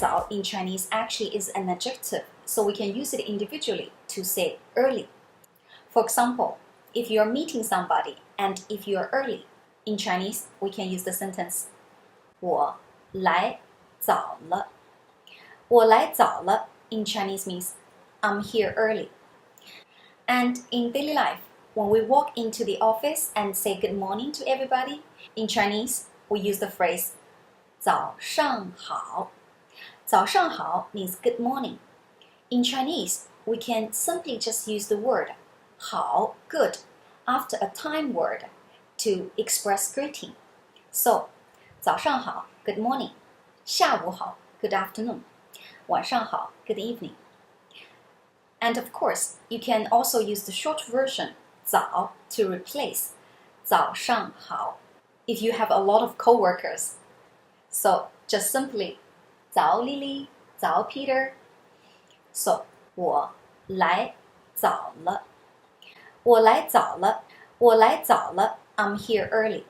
早 in Chinese actually is an adjective, so we can use it individually to say early. For example, if you are meeting somebody and if you are early, in Chinese we can use the sentence 我来早了。我来早了 in Chinese means I'm here early. And in daily life, when we walk into the office and say good morning to everybody, in Chinese we use the phrase 早上好。早上好 means good morning. In Chinese, we can simply just use the word 好 good after a time word to express greeting. So, 早上好 good morning. 下午好 good afternoon. 晚上好 good evening. And of course, you can also use the short version 早 to replace 早上好 if you have a lot of co-workers. So, just simply 早 Lily, 早 Peter. So, 我来早了。我来早了。我来早了 I'm here early.